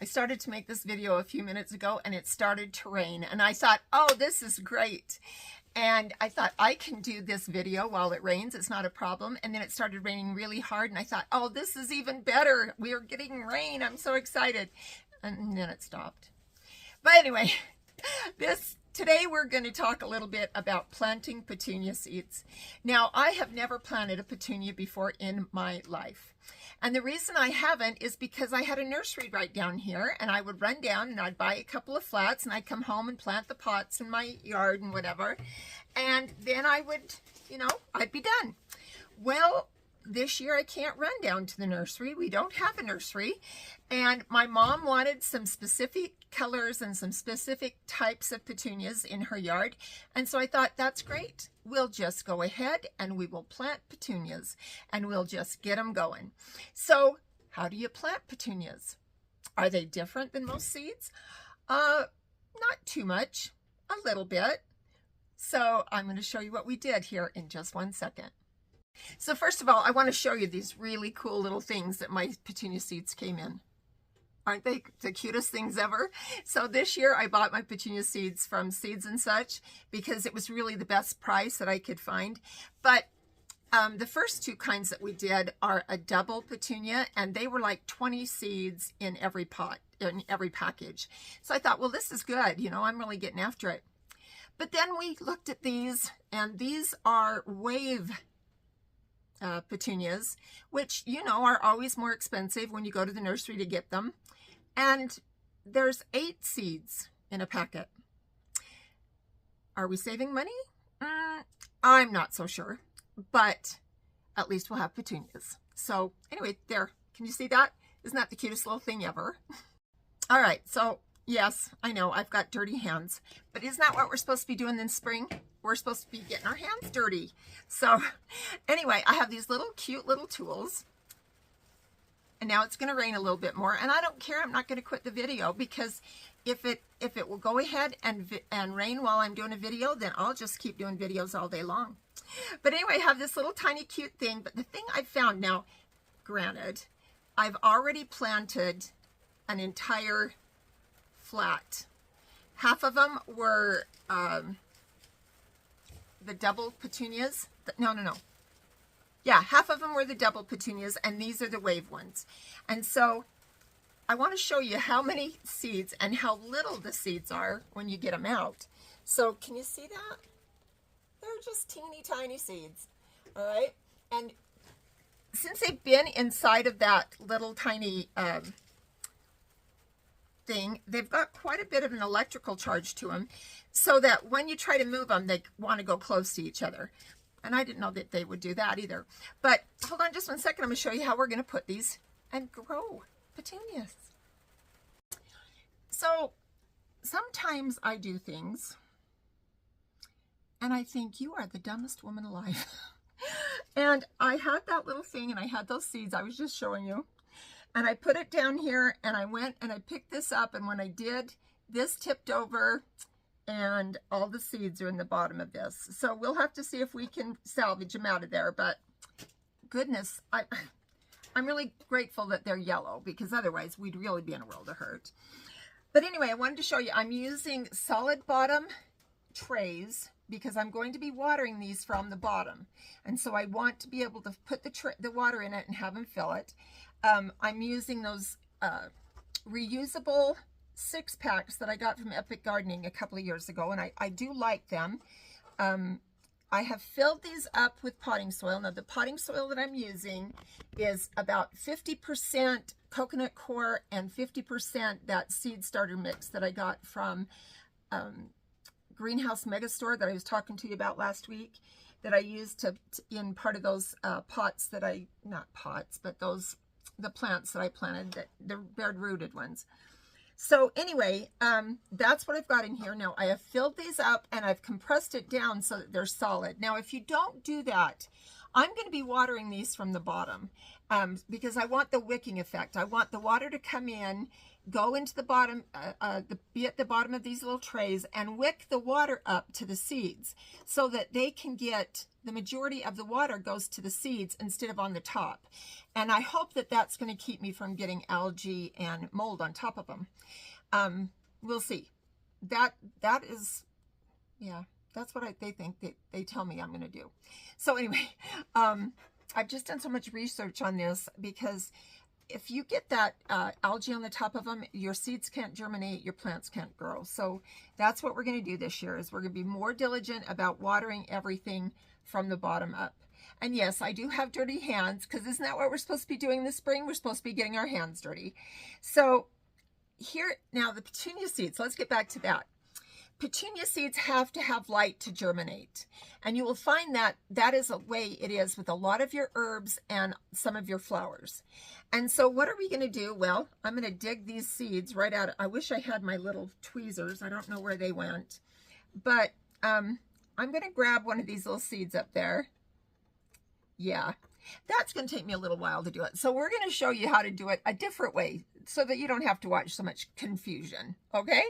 I started to make this video a few minutes ago and it started to rain, and I thought, oh, this is great. And I thought I can do this video while it rains. It's not a problem. And then it started raining really hard and I thought, oh, this is even better. We are getting rain. I'm so excited. And then it stopped. But anyway, today we're going to talk a little bit about planting petunia seeds. Now, I have never planted a petunia before in my life. And the reason I haven't is because I had a nursery right down here, and I would run down and I'd buy a couple of flats and I'd come home and plant the pots in my yard and whatever. And then I would, I'd be done. Well, this year I can't run down to the nursery. We don't have a nursery. And my mom wanted some specific colors and some specific types of petunias in her yard. And so I thought, that's great. We'll just go ahead and we will plant petunias and we'll just get them going. So how do you plant petunias? Are they different than most seeds? Not too much, a little bit. So I'm going to show you what we did here in just 1 second. So first of all, I want to show you these really cool little things that my petunia seeds came in. Aren't they the cutest things ever? So this year I bought my petunia seeds from Seeds and Such because it was really the best price that I could find. But the first two kinds that we did are a double petunia, and they were like 20 seeds in every pot, in every package. So I thought, well, this is good. I'm really getting after it. But then we looked at these, and these are wave petunias, which, are always more expensive when you go to the nursery to get them. And there's 8 seeds in a packet. Are we saving money? I'm not so sure, but at least we'll have petunias. So anyway, there, can you see that? Isn't that the cutest little thing ever? All right, so yes, I know I've got dirty hands, but isn't that what we're supposed to be doing in spring? We're supposed to be getting our hands dirty. So anyway, I have these little cute little tools. And now it's going to rain a little bit more, and I don't care. I'm not going to quit the video, because if it will go ahead and rain while I'm doing a video, then I'll just keep doing videos all day long. But anyway, I have this little tiny cute thing. But the thing I found now, granted, I've already planted an entire flat. Half of them were the double petunias. No. Yeah, half of them were the double petunias, and these are the wave ones. And so I want to show you how many seeds and how little the seeds are when you get them out. So can you see that? They're just teeny tiny seeds. All right. And since they've been inside of that little tiny thing, they've got quite a bit of an electrical charge to them, so that when you try to move them, they want to go close to each other. And I didn't know that they would do that either. But hold on just 1 second. I'm going to show you how we're going to put these and grow petunias. So sometimes I do things and I think, you are the dumbest woman alive. And I had that little thing, and I had those seeds I was just showing you. And I put it down here, and I went and I picked this up. And when I did, this tipped over, and all the seeds are in the bottom of this. So we'll have to see if we can salvage them out of there. But goodness, I'm really grateful that they're yellow, because otherwise we'd really be in a world of hurt. But anyway, I wanted to show you, I'm using solid bottom trays because I'm going to be watering these from the bottom. And so I want to be able to put the water in it and have them fill it. I'm using those reusable 6-packs that I got from Epic Gardening a couple of years ago, and I do like them. I have filled these up with potting soil. Now, the potting soil that I'm using is about 50% coconut coir and 50% that seed starter mix that I got from Greenhouse Megastore that I was talking to you about last week, that I used in part of those pots that not pots, but the plants that I planted, the bed-rooted ones. So anyway, that's what I've got in here. Now, I have filled these up and I've compressed it down so that they're solid. Now, if you don't do that, I'm going to be watering these from the bottom because I want the wicking effect. I want the water to come in, go into the bottom, be at the bottom of these little trays and wick the water up to the seeds so that they can get, the majority of the water goes to the seeds instead of on the top. And I hope that that's going to keep me from getting algae and mold on top of them. We'll see. That is, yeah, that's what they think they tell me I'm going to do. So anyway, I've just done so much research on this because if you get that algae on the top of them, your seeds can't germinate, your plants can't grow. So that's what we're going to do this year, is we're going to be more diligent about watering everything from the bottom up. And yes, I do have dirty hands, because isn't that what we're supposed to be doing this spring? We're supposed to be getting our hands dirty. So here, now the petunia seeds, let's get back to that. Petunia seeds have to have light to germinate. And you will find that that is a way it is with a lot of your herbs and some of your flowers. And so what are we going to do? Well, I'm going to dig these seeds right out. I wish I had my little tweezers. I don't know where they went. But I'm going to grab one of these little seeds up there. Yeah, that's going to take me a little while to do it. So we're going to show you how to do it a different way so that you don't have to watch so much confusion. Okay?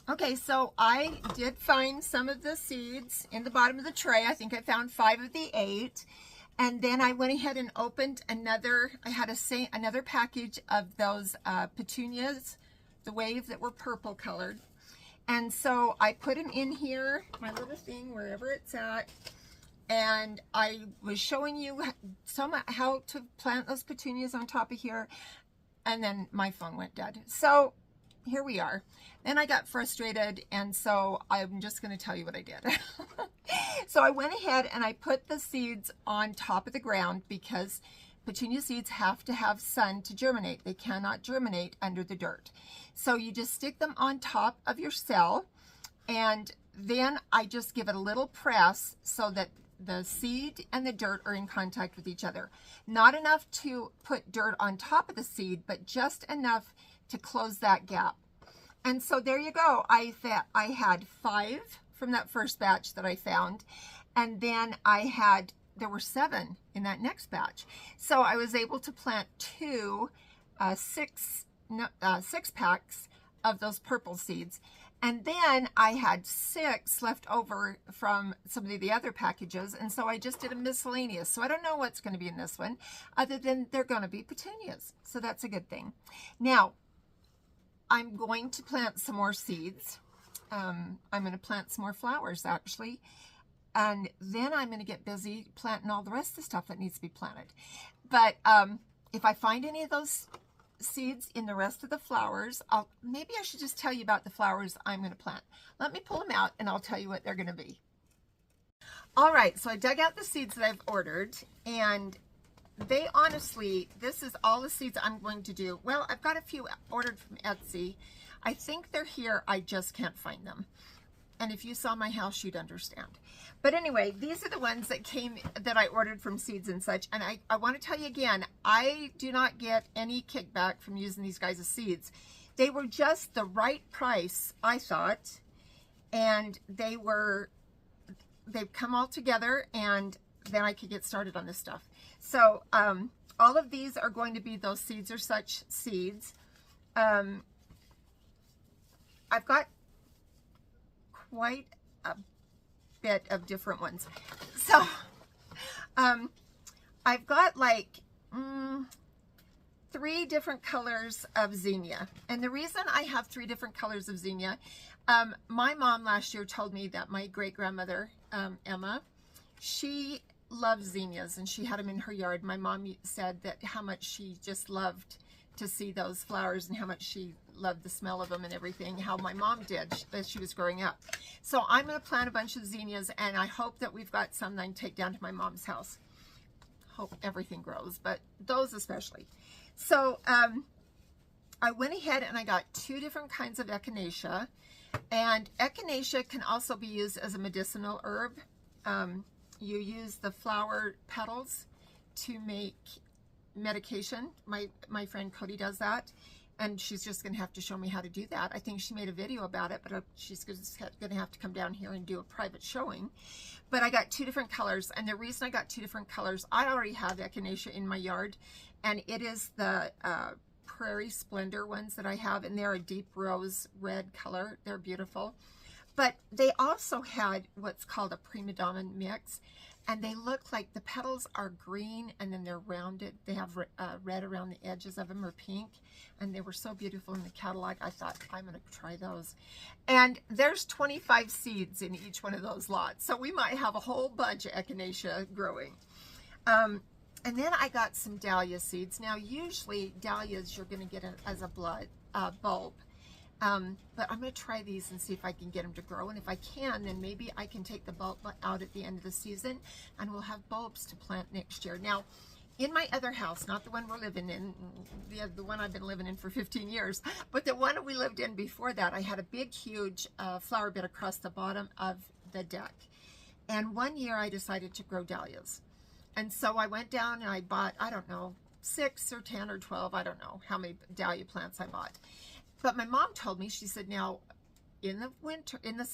Okay, so I did find some of the seeds in the bottom of the tray. I think I found 5 of the 8. And then I went ahead and opened another, I had another package of those petunias, the wave that were purple colored. And so I put them in here, my little thing, wherever it's at. And I was showing you how to plant those petunias on top of here. And then my phone went dead. So here we are. Then I got frustrated, and so I'm just going to tell you what I did. So I went ahead and I put the seeds on top of the ground because petunia seeds have to have sun to germinate. They cannot germinate under the dirt. So you just stick them on top of your cell, and then I just give it a little press so that the seed and the dirt are in contact with each other. Not enough to put dirt on top of the seed, but just enough to close that gap. And so there you go. I had 5 from that first batch that I found. And then there were 7 in that next batch. So I was able to plant 6 packs of those purple seeds. And then I had 6 left over from some of the other packages. And so I just did a miscellaneous. So I don't know what's going to be in this one, other than they're going to be petunias. So that's a good thing. Now, I'm going to plant some more seeds. I'm going to plant some more flowers, actually. And then I'm going to get busy planting all the rest of the stuff that needs to be planted. But if I find any of those seeds in the rest of the flowers, maybe I should just tell you about the flowers I'm going to plant. Let me pull them out and I'll tell you what they're going to be. All right, so I dug out the seeds that I've ordered, and they honestly, this is all the seeds I'm going to do. Well, I've got a few ordered from Etsy. I think they're here. I just can't find them. And if you saw my house, you'd understand. But anyway, these are the ones that I ordered from Seeds and Such. And I want to tell you again, I do not get any kickback from using these guys as seeds. They were just the right price, I thought. And they've come all together, and then I could get started on this stuff. So all of these are going to be those Seeds or Such seeds. I've got quite a bit of different ones. So I've got like 3 different colors of zinnia. And the reason I have 3 different colors of zinnia, my mom last year told me that my great-grandmother, Emma, she loves zinnias, and she had them in her yard. My mom said that how much she just loved to see those flowers and how much she loved the smell of them and everything, how my mom did as she was growing up. So I'm going to plant a bunch of zinnias, and I hope that we've got some that I can take down to my mom's house. Hope everything grows, but those especially. So I went ahead and I got 2 different kinds of echinacea, and echinacea can also be used as a medicinal herb. You use the flower petals to make medication. My friend Cody does that. And she's just going to have to show me how to do that. I think she made a video about it, but she's going to have to come down here and do a private showing. But I got 2 different colors, and the reason I got 2 different colors, I already have echinacea in my yard, and it is the Prairie Splendor ones that I have, and they're a deep rose red color. They're beautiful. But they also had what's called a prima donna mix, and they look like the petals are green and then they're rounded. They have red around the edges of them, or pink, and they were so beautiful in the catalog. I thought, I'm going to try those. And there's 25 seeds in each one of those lots, so we might have a whole bunch of echinacea growing. And then I got some dahlia seeds. Now, usually dahlias you're going to get as a bulb. But I'm going to try these and see if I can get them to grow. And if I can, then maybe I can take the bulb out at the end of the season, and we'll have bulbs to plant next year. Now, in my other house, not the one we're living in, the one I've been living in for 15 years, but the one we lived in before that, I had a big, huge flower bed across the bottom of the deck. And one year I decided to grow dahlias. And so I went down and I bought, I don't know, 6 or 10 or 12, I don't know how many dahlia plants I bought. But my mom told me, she said, now in the winter, in the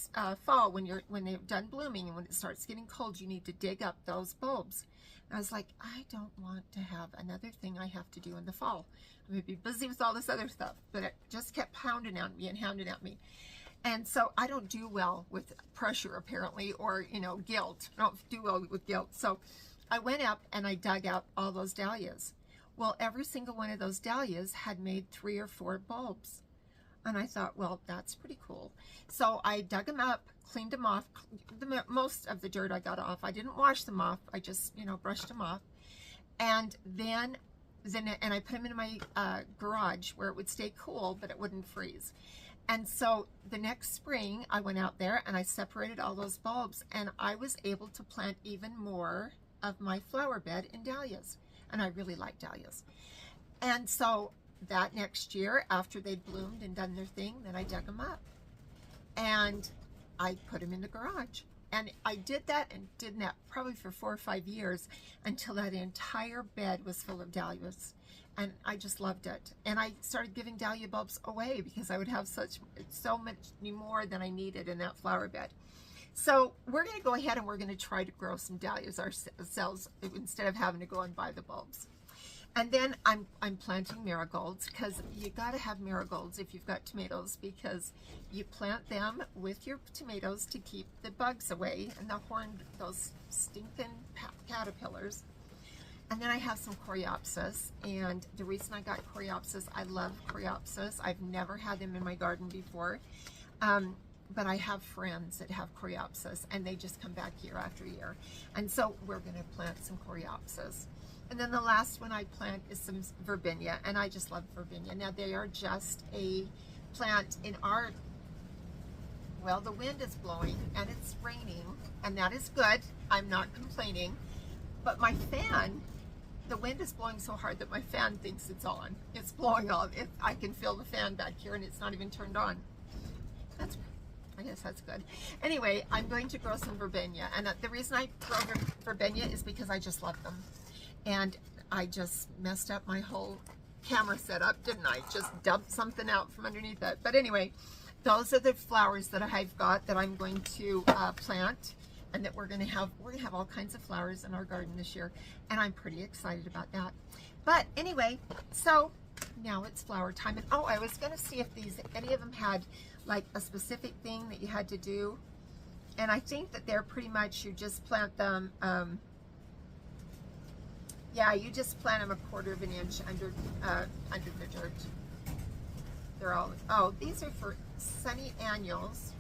fall, when they've done blooming and when it starts getting cold, you need to dig up those bulbs. And I was like, I don't want to have another thing I have to do in the fall. I'm going to be busy with all this other stuff. But it just kept pounding at me and hounding at me. And so I don't do well with pressure, apparently, or, you know, guilt. I don't do well with guilt. So I went up and I dug out all those dahlias. Well, every single one of those dahlias had made 3 or 4 bulbs. And I thought, well, that's pretty cool. So I dug them up, cleaned them off. Most of the dirt I got off. I didn't wash them off. I just, you know, brushed them off. And then I put them in my garage where it would stay cool, but it wouldn't freeze. And so the next spring, I went out there and I separated all those bulbs, and I was able to plant even more of my flower bed in dahlias. And I really like dahlias. And so that next year, after they'd bloomed and done their thing, then I dug them up and I put them in the garage. And I did that probably for 4 or 5 years, until that entire bed was full of dahlias. And I just loved it. And I started giving dahlia bulbs away because I would have so much more than I needed in that flower bed. So we're going to go ahead and we're going to try to grow some dahlias ourselves instead of having to go and buy the bulbs. And then I'm planting marigolds, because you got to have marigolds if you've got tomatoes, because you plant them with your tomatoes to keep the bugs away and those stinking caterpillars. And then I have some coreopsis, and the reason I got coreopsis, I love coreopsis. I've never had them in my garden before, but I have friends that have coreopsis, and they just come back year after year. And so we're going to plant some coreopsis. And then the last one I plant is some verbinia, and I just love verbinia. Now, they are just a plant in our, well, the wind is blowing and it's raining, and that is good. I'm not complaining. But my fan, the wind is blowing so hard that my fan thinks it's on. It's blowing on. I can feel the fan back here, and it's not even turned on. I guess that's good. Anyway, I'm going to grow some verbinia, and the reason I grow verbinia is because I just love them. And I just messed up my whole camera setup, didn't I? Just dumped something out from underneath it. But anyway, those are the flowers that I've got that I'm going to plant, and that we're going to have all kinds of flowers in our garden this year, and I'm pretty excited about that. But anyway, so now it's flower time. And oh, I was going to see if any of them had like a specific thing that you had to do, and I think that they're pretty much, you just plant them. Yeah, you just plant them 1/4 of an inch under the dirt. They're all, oh, these are for sunny annuals,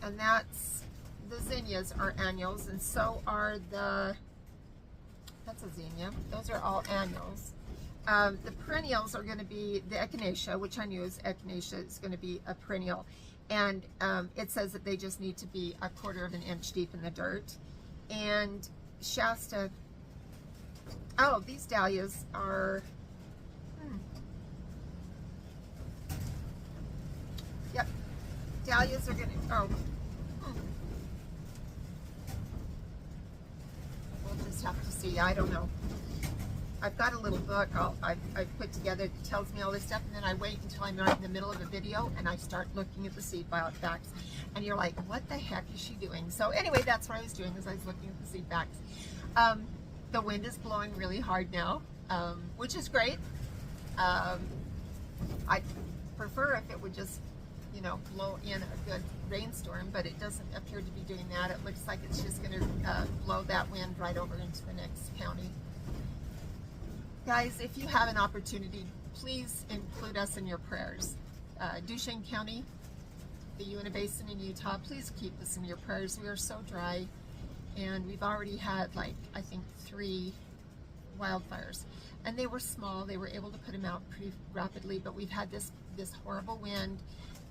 and that's, the zinnias are annuals, and so are that's a zinnia. Those are all annuals. The perennials are going to be the echinacea, which I knew echinacea is going to be a perennial, and it says that they just need to be 1/4 of an inch deep in the dirt. And Shasta, oh, these dahlias are, yep, dahlias are going to, we'll just have to see, I don't know. I've got a little book I've put together that tells me all this stuff, and then I wait until I'm right in the middle of a video and I start looking at the seed backs, and you're like, what the heck is she doing? So anyway, that's what I was doing, is I was looking at the seed backs. The wind is blowing really hard now, which is great. I'd prefer if it would just, you know, blow in a good rainstorm, but it doesn't appear to be doing that. It looks like it's just going to blow that wind right over into the next county. Guys, if you have an opportunity, please include us in your prayers. Duchesne County, the Uinta Basin in Utah, please keep us in your prayers. We are so dry, and we've already had, like, I think 3 wildfires, and they were small. They were able to put them out pretty rapidly, but we've had this horrible wind,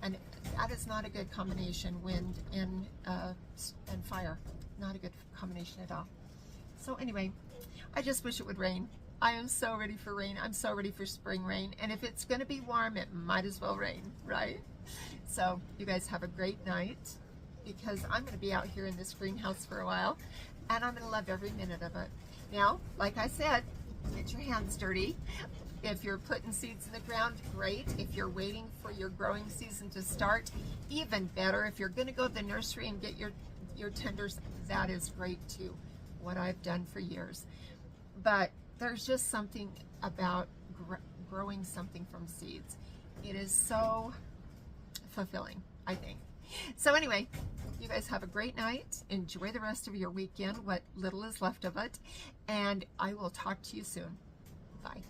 and that is not a good combination, wind and fire. Not a good combination at all. So anyway, I just wish it would rain. I am so ready for rain. I'm so ready for spring rain. And if it's going to be warm, it might as well rain, right? So you guys have a great night, because I'm going to be out here in this greenhouse for a while, and I'm going to love every minute of it. Now, like I said, get your hands dirty. If you're putting seeds in the ground, great. If you're waiting for your growing season to start, even better. If you're going to go to the nursery and get your tenders, that is great too. What I've done for years. But there's just something about growing something from seeds. It is so fulfilling, I think. So anyway, you guys have a great night. Enjoy the rest of your weekend, what little is left of it, and I will talk to you soon. Bye.